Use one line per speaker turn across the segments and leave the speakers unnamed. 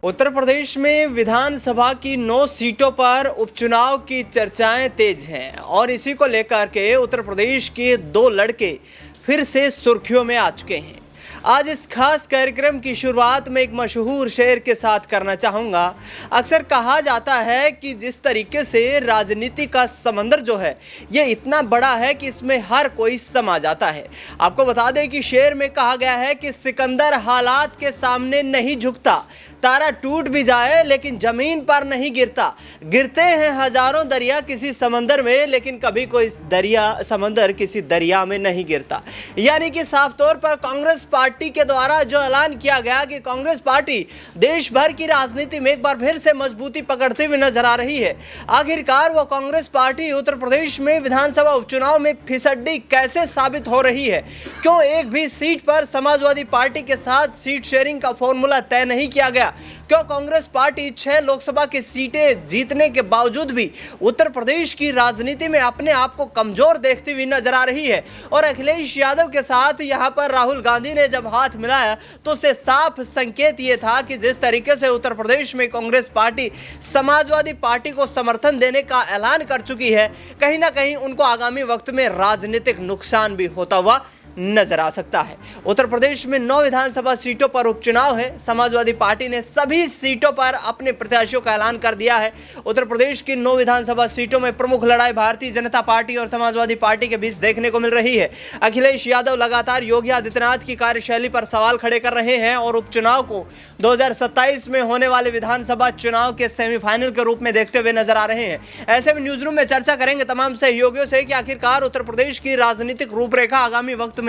उत्तर प्रदेश में विधानसभा की 9 सीटों पर उपचुनाव की चर्चाएं तेज हैं और इसी को लेकर के उत्तर प्रदेश के 2 लड़के फिर से सुर्खियों में आ चुके हैं। आज इस खास कार्यक्रम की शुरुआत में एक मशहूर शेर के साथ करना चाहूँगा। अक्सर कहा जाता है कि जिस तरीके से राजनीति का समंदर जो है ये इतना बड़ा है कि इसमें हर कोई समा जाता है। आपको बता दें कि शेर में कहा गया है कि सिकंदर हालात के सामने नहीं झुकता, तारा टूट भी जाए लेकिन जमीन पर नहीं गिरता। गिरते हैं हजारों दरिया किसी समंदर में, लेकिन कभी कोई समंदर किसी दरिया में नहीं गिरता। यानी कि साफ तौर पर कांग्रेस पार्टी के द्वारा जो ऐलान किया गया कि कांग्रेस पार्टी देश भर की राजनीति में एक बार फिर से मजबूती पकड़ते हुए नजर आ रही है। आखिरकार वो कांग्रेस पार्टी उत्तर प्रदेश में विधानसभा उपचुनाव में फिसड्डी कैसे साबित हो रही है? क्यों एक भी सीट पर समाजवादी पार्टी के साथ सीट शेयरिंग का फॉर्मूला तय नहीं किया गया? क्यों कांग्रेस पार्टी 6 लोकसभा की सीटें जीतने के बावजूद भी उत्तर प्रदेश की राजनीति में अपने आप को कमजोर देखती हुई नजर आ रही है? और अखिलेश यादव के साथ यहां पर राहुल गांधी ने जब हाथ मिलाया तो उससे साफ संकेत ये था कि जिस तरीके से उत्तर प्रदेश में कांग्रेस पार्टी समाजवादी पार्टी को समर्थन देने का ऐलान कर चुकी है, कहीं ना कहीं उनको आगामी वक्त में राजनीतिक नुकसान भी होता हुआ नजर आ सकता है। उत्तर प्रदेश में 9 विधानसभा सीटों पर उपचुनाव है। समाजवादी पार्टी ने सभी सीटों पर अपने प्रत्याशियों का ऐलान कर दिया है। उत्तर प्रदेश की 9 विधानसभा सीटों में प्रमुख लड़ाई भारतीय जनता पार्टी और समाजवादी पार्टी के बीच देखने को मिल रही है। अखिलेश यादव लगातार योगी आदित्यनाथ की कार्यशैली पर सवाल खड़े कर रहे हैं और उपचुनाव को 2027 में होने वाले विधानसभा चुनाव के सेमीफाइनल के रूप में देखते हुए नजर आ रहे हैं। ऐसे में न्यूज रूम में चर्चा करेंगे तमाम सहयोगियों से कि आखिरकार उत्तर प्रदेश की राजनीतिक रूपरेखा आगामी वक्त में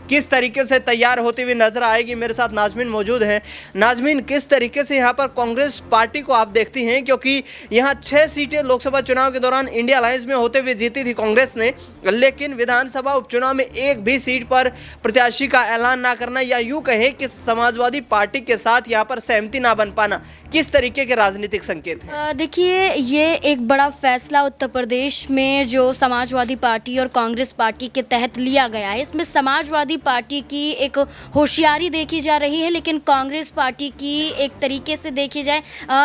किस तरीके से तैयार होती हुई नजर आएगी। मेरे साथ नाजमीन मौजूद हैं। नाजमीन, किस तरीके से यहाँ पर कांग्रेस पार्टी को आप देखती हैं, क्योंकि यहाँ 6 सीटें लोकसभा चुनाव के दौरान इंडिया अलायंस में होते हुए जीती थी कांग्रेस ने, लेकिन विधानसभा उपचुनाव में एक भी सीट पर प्रत्याशी का ऐलान ना करना या यूं कहें कि समाजवादी पार्टी के साथ यहाँ पर सहमति ना बन पाना, किस तरीके के राजनीतिक संकेत हैं?
देखिए, ये एक बड़ा फैसला उत्तर प्रदेश में जो समाजवादी पार्टी और कांग्रेस पार्टी के तहत लिया गया है, इसमें समाजवादी पार्टी की एक होशियारी देखी जा रही है, लेकिन कांग्रेस पार्टी की एक तरीके से देखी जाए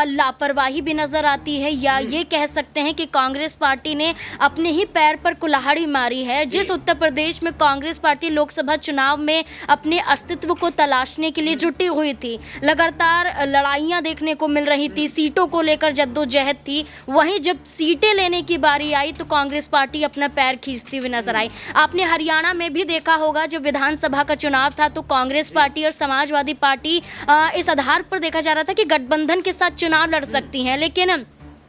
लापरवाही भी नज़र आती है, या ये कह सकते हैं कि कांग्रेस पार्टी ने अपने ही पैर पर कुल्हाड़ी मारी है। जिस उत्तर प्रदेश में कांग्रेस पार्टी लोकसभा चुनाव में अपने अस्तित्व को तलाशने के लिए जुटी हुई थी, लगातार लड़ाइयाँ देखने को मिल रही थी, सीटों को लेकर जद्दोजहद थी, वहीं जब सीटें लेने की बारी आई तो कांग्रेस पार्टी अपना पैर खींचती हुई नजर आई। आपने हरियाणा में भी देखा होगा, जब विधानसभा का चुनाव था तो कांग्रेस पार्टी और समाजवादी पार्टी इस आधार पर देखा जा रहा था कि गठबंधन के साथ चुनाव लड़ सकती हैं, लेकिन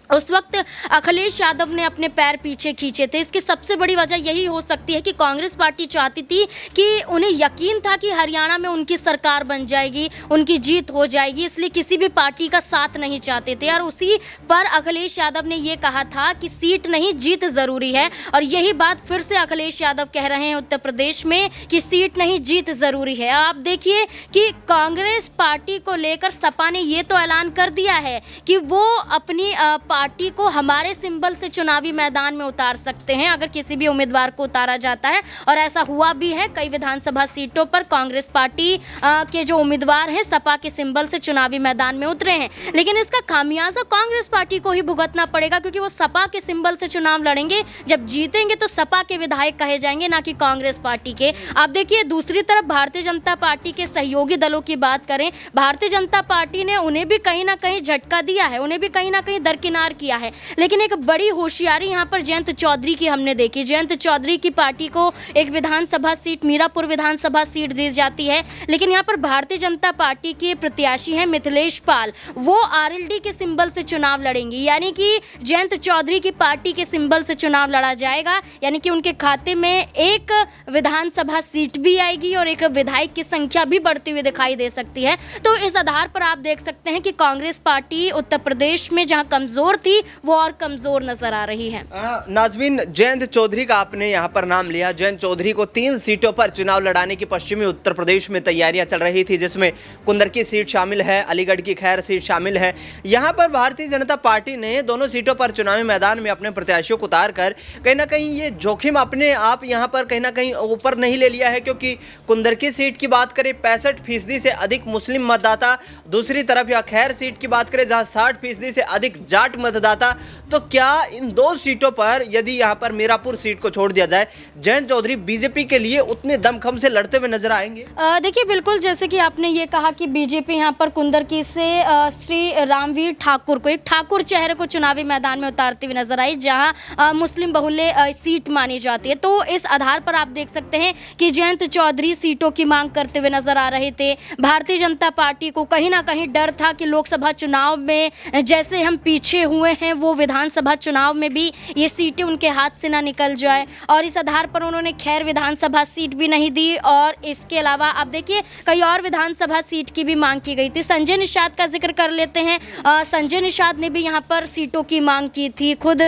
उस वक्त अखिलेश यादव ने अपने पैर पीछे खींचे थे। इसकी सबसे बड़ी वजह यही हो सकती है कि कांग्रेस पार्टी चाहती थी कि उन्हें यकीन था कि हरियाणा में उनकी सरकार बन जाएगी, उनकी जीत हो जाएगी, इसलिए किसी भी पार्टी का साथ नहीं चाहते थे। और उसी पर अखिलेश यादव ने ये कहा था कि सीट नहीं जीत ज़रूरी है, और यही बात फिर से अखिलेश यादव कह रहे हैं उत्तर प्रदेश में कि सीट नहीं जीत ज़रूरी है। आप देखिए कि कांग्रेस पार्टी को लेकर सपा ने ये तो ऐलान कर दिया है कि वो अपनी पार्टी को हमारे सिंबल से चुनावी मैदान में उतार सकते हैं अगर किसी भी उम्मीदवार को उतारा जाता है, और ऐसा हुआ भी है। कई विधानसभा सीटों पर कांग्रेस पार्टी के जो उम्मीदवार हैं सपा के सिंबल से चुनावी मैदान में उतरे हैं, लेकिन इसका खामियाजा कांग्रेस पार्टी को ही भुगतना पड़ेगा, क्योंकि वो सपा के सिंबल से चुनाव लड़ेंगे। जब जीतेंगे तो सपा के विधायक कहे जाएंगे, ना कि कांग्रेस पार्टी के। आप देखिए, दूसरी तरफ भारतीय जनता पार्टी के सहयोगी दलों की बात करें, भारतीय जनता पार्टी ने उन्हें भी कहीं ना कहीं झटका दिया है, उन्हें भी कहीं ना कहीं दरकिनार किया है, लेकिन एक बड़ी होशियारी यहां पर जयंत चौधरी की हमने देखी। जयंत चौधरी की पार्टी को एक विधानसभा सीट, मीरापुर विधानसभा सीट दी जाती है, लेकिन यहां पर भारतीय जनता पार्टी के प्रत्याशी हैं मिथिलेश पाल, वो आरएलडी के सिंबल से चुनाव लड़ेंगे। यानी कि जयंत चौधरी की पार्टी के सिंबल से चुनाव लड़ा जाएगा, यानी कि उनके खाते में एक विधानसभा सीट भी आएगी और एक विधायक की संख्या भी बढ़ती हुई दिखाई दे सकती है। तो इस आधार पर आप देख सकते हैं कि कांग्रेस पार्टी उत्तर प्रदेश में जहां कमजोर थी वो और कमज़ोर नज़र आ रही है।
नाज़मीन, जयंत चौधरी का आपने यहाँ पर नाम लिया। जयंत चौधरी को 3 सीटों पर चुनाव लड़ाने की पश्चिमी उत्तर प्रदेश में तैयारियां चल रही थी, जिसमें कुंदर की सीट शामिल है, अलीगढ़ की खैर सीट शामिल है। यहाँ पर भारतीय जनता पार्टी ने दोनों सीटों पर चुनावी मैदान में अपने प्रत्याशियों को उतार कर कहीं ना कहीं ये जोखिम अपने आप यहाँ पर कहीं ना कहीं ऊपर नहीं ले लिया है, क्योंकि कुंदर की सीट की बात करें 65% से अधिक मुस्लिम मतदाता, दूसरी तरफ या खैर सीट की बात करें जहां 60% से अधिक जाट मतदाता। तो क्या इन 2 सीटों पर यदि यहां पर मीरापुर सीट को छोड़ दिया जाए, जयंत चौधरी बीजेपी के लिए उतने दमखम से लड़ते हुए नजर आएंगे? देखिए,
बिल्कुल, जैसे कि आपने ये कहा कि बीजेपी यहाँ पर कुंदरकी से श्री रामवीर ठाकुर को, एक ठाकुर चेहरे को चुनावी मैदान में उतारते हुए नजर आई, जहां मुस्लिम बहुल्य सीट मानी जाती है। तो इस आधार पर आप देख सकते हैं कि जयंत चौधरी सीटों की मांग करते हुए नजर आ रहे थे। भारतीय जनता पार्टी को कहीं ना कहीं डर था कि लोकसभा चुनाव में जैसे हम पीछे हुए हैं, वो विधानसभा चुनाव में भी ये सीटें उनके हाथ से ना निकल जाए, और इस आधार पर उन्होंने खैर विधानसभा सीट भी नहीं दी। और इसके अलावा आप देखिए कई और विधानसभा सीट की भी मांग की गई थी। संजय निषाद का जिक्र कर लेते हैं। संजय निषाद ने भी यहाँ पर सीटों की मांग की थी। खुद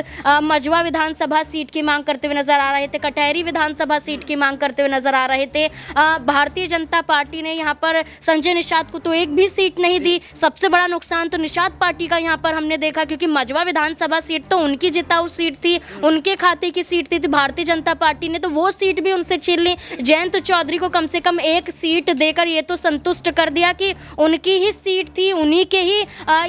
मझवा विधानसभा सीट की मांग करते हुए नजर आ रहे थे, कटहरी विधानसभा सीट की मांग करते हुए नजर आ रहे थे। भारतीय जनता पार्टी ने यहाँ पर संजय निषाद को तो एक भी सीट नहीं दी। सबसे बड़ा नुकसान तो निषाद पार्टी का यहाँ पर हमने देखा, क्योंकि मझवा विधानसभा सीट तो उनकी जिताऊ सीट थी, उनके खाते की सीट थी। भारतीय जनता पार्टी ने तो वो सीट भी उनसे छीन ली। जयंत चौधरी को कम से कम एक सीट देकर ये तो संतुष्ट कर दिया कि उनकी ही सीट थी, उन्हीं के ही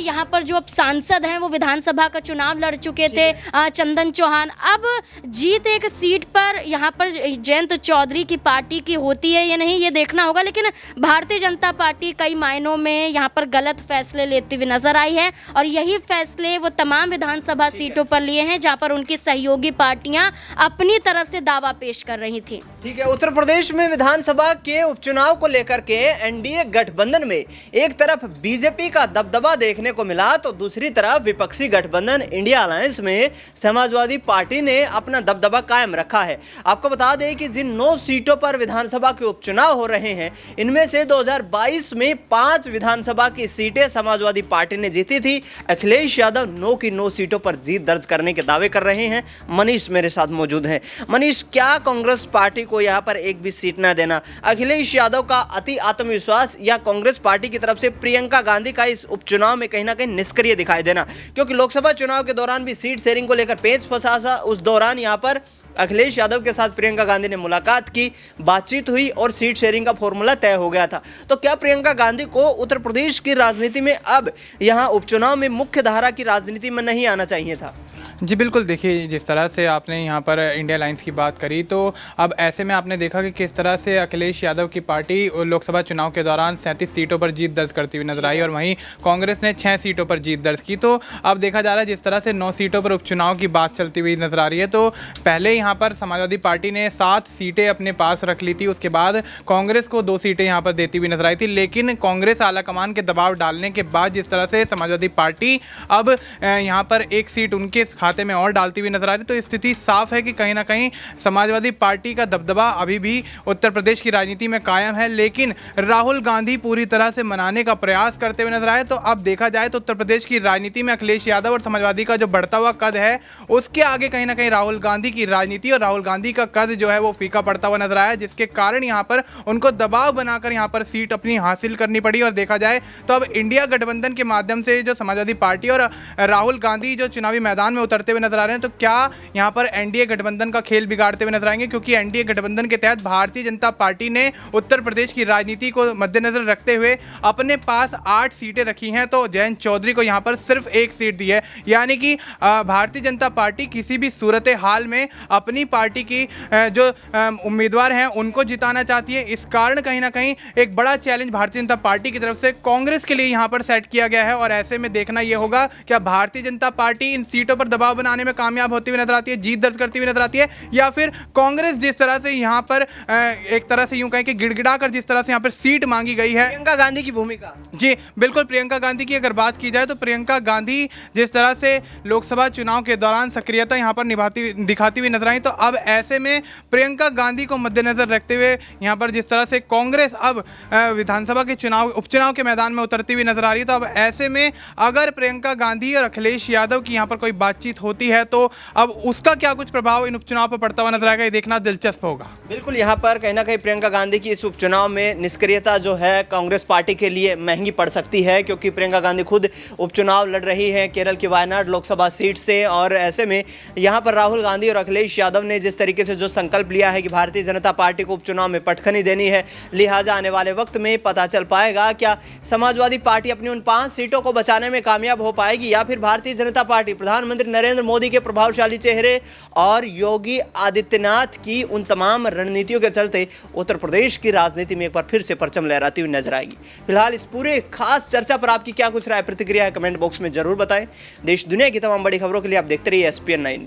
यहाँ पर जो अब सांसद हैं वो विधानसभा का चुनाव लड़ चुके थे, चंदन चौहान। अब जीत एक सीट पर यहाँ पर जयंत चौधरी की पार्टी की होती है या नहीं, ये देखना होगा। लेकिन भारतीय जनता पार्टी कई मायनों में यहाँ पर गलत फैसले लेती हुई नजर आई है, और यही फैसले वो तमाम विधानसभा सीटों पर लिए हैं जहाँ पर उनकी सहयोगी पार्टियां अपनी तरफ से दावा पेश कर रही थी।
ठीक है, उत्तर प्रदेश में विधानसभा के उपचुनाव को लेकर के एनडीए गठबंधन में एक तरफ बीजेपी का दबदबा देखने को मिला, तो दूसरी तरफ विपक्षी गठबंधन इंडिया अलायंस में समाजवादी पार्टी ने अपना दबदबा कायम रखा है। आपको बता दें कि जिन 9 सीटों पर विधानसभा के उपचुनाव हो रहे हैं, इनमें से 2022 में 5 विधानसभा की सीटें समाजवादी पार्टी ने जीती थी। अखिलेश यादव 9 की 9 सीटों पर जीत दर्ज करने के दावे कर रहे हैं। मनीष मेरे साथ मौजूद हैं। मनीष, क्या कांग्रेस पार्टी को यहाँ पर एक भी सीट न देना अखिलेश यादव का अति आत्मविश्वास, या कांग्रेस पार्टी की तरफ से प्रियंका गांधी का इस उपचुनाव में कहीं ना कहीं निष्क्रिय दिखाई देना? क्योंकि लोकसभा चुनाव के दौरान भी सीट शेयरिंग को लेकर पेच फंसा, उस दौरान यहाँ पर अखिलेश यादव के साथ प्रियंका गांधी ने मुलाकात की, बातचीत हुई और सीट शेयरिंग का फॉर्मूला तय हो गया था। तो क्या प्रियंका गांधी को उत्तर प्रदेश की राजनीति में अब यहाँ उपचुनाव में मुख्य धारा की राजनीति में नहीं आना चाहिए था?
जी बिल्कुल, देखिए जिस तरह से आपने यहाँ पर इंडिया अलायंस की बात करी, तो अब ऐसे में आपने देखा कि किस तरह से अखिलेश यादव की पार्टी लोकसभा चुनाव के दौरान 37 सीटों पर जीत दर्ज करती हुई नजर आई, और वहीं कांग्रेस ने 6 सीटों पर जीत दर्ज की। तो अब देखा जा रहा है जिस तरह से 9 सीटों पर उपचुनाव की बात चलती हुई नजर आ रही है, तो पहले यहाँ पर समाजवादी पार्टी ने 7 सीटें अपने पास रख ली थी, उसके बाद कांग्रेस को 2 सीटें यहाँ पर देती हुई नजर आई थी। लेकिन कांग्रेस आलाकमान के दबाव डालने के बाद जिस तरह से समाजवादी पार्टी अब यहाँ पर एक सीट उनके खाते में और डालती हुई नजर आ रही, तो स्थिति साफ है कि कहीं ना कहीं समाजवादी पार्टी का दबदबा अभी भी उत्तर प्रदेश की राजनीति में कायम है। लेकिन राहुल गांधी पूरी तरह से मनाने का प्रयास करते हुए नजर आए। तो अब देखा जाए तो उत्तर प्रदेश की राजनीति में अखिलेश यादव और समाजवादी का जो बढ़ता हुआ कद है, उसके आगे कहीं ना कहीं राहुल गांधी की राजनीति और राहुल गांधी का कद जो है वो फीका पड़ता हुआ नजर आया, जिसके कारण यहाँ पर उनको दबाव बनाकर यहाँ पर सीट अपनी हासिल करनी पड़ी। और देखा जाए तो अब इंडिया गठबंधन के माध्यम से जो समाजवादी पार्टी और राहुल गांधी जो चुनावी मैदान में उतरते हुए नजर आ रहे हैं, तो क्या यहां पर एनडीए गठबंधन का खेल बिगाड़ते हुए नजर आएंगे? क्योंकि एनडीए गठबंधन के तहत भारतीय जनता पार्टी ने उत्तर प्रदेश की राजनीति को मद्देनजर रखते हुए अपने पास 8 सीटें रखी हैं, तो जयंत चौधरी को यहां पर सिर्फ 1 सीट दी है। यानी कि भारतीय जनता पार्टी किसी भी सूरत हाल में अपनी पार्टी की जो उम्मीदवार हैं उनको जिताना चाहती है। इस कारण कहीं ना कहीं एक बड़ा चैलेंज भारतीय जनता पार्टी की तरफ से कांग्रेस के लिए यहां पर सेट किया गया है, और ऐसे में देखना यह होगा कि भारतीय जनता पार्टी इन सीटों पर दबाव दबाव बनाने में कामयाब होती हुई नजर आती है, जीत दर्ज करती हुई नजर आती है, या फिर कांग्रेस जिस तरह से यहाँ पर एक तरह से यूं कहें कि गिड़गिड़ा कर जिस तरह से यहाँ पर सीट मांगी गई है।
प्रियंका गांधी की भूमिका,
जी बिल्कुल, प्रियंका गांधी की अगर बात की जाए तो प्रियंका गांधी जिस तरह से लोकसभा चुनाव के दौरान सक्रियता यहाँ पर दिखाती हुई नजर आई, तो अब ऐसे में प्रियंका गांधी को मद्देनजर रखते हुए यहाँ पर जिस तरह से कांग्रेस अब विधानसभा के उपचुनाव के मैदान में उतरती हुई नजर आ रही है, तो अब ऐसे में अगर प्रियंका गांधी और अखिलेश यादव की यहाँ पर कोई बातचीत होती है तो अब उसका क्या कुछ प्रभाव इन उपचुनाव पर पड़ता हुआ नजर आएगा, ये देखना दिलचस्प होगा।
बिल्कुल, यहाँ पर कहीं ना कहीं प्रियंका गांधी की इस उपचुनाव में निष्क्रियता जो है कांग्रेस पार्टी के लिए महंगी पड़ सकती है, क्योंकि प्रियंका गांधी खुद उपचुनाव लड़ रही है केरल की वायनाड लोकसभा सीट से, और ऐसे में यहाँ पर राहुल गांधी और अखिलेश यादव ने जिस तरीके से जो संकल्प लिया है कि भारतीय जनता पार्टी को उपचुनाव में पटखनी देनी है, लिहाजा आने वाले वक्त में पता चल पाएगा क्या समाजवादी पार्टी अपनी उन 5 सीटों को बचाने में कामयाब हो पाएगी, या फिर भारतीय जनता पार्टी प्रधानमंत्री नरेंद्र मोदी के प्रभावशाली चेहरे और योगी आदित्यनाथ की उन तमाम रणनीतियों के चलते उत्तर प्रदेश की राजनीति में एक बार फिर से परचम लहराती हुई नजर आएगी। फिलहाल इस पूरे खास चर्चा पर आपकी क्या कुछ राय प्रतिक्रिया है, कमेंट बॉक्स में जरूर बताएं। देश दुनिया की तमाम बड़ी खबरों के लिए आप देखते रहिए SPN 9 न्यूज़।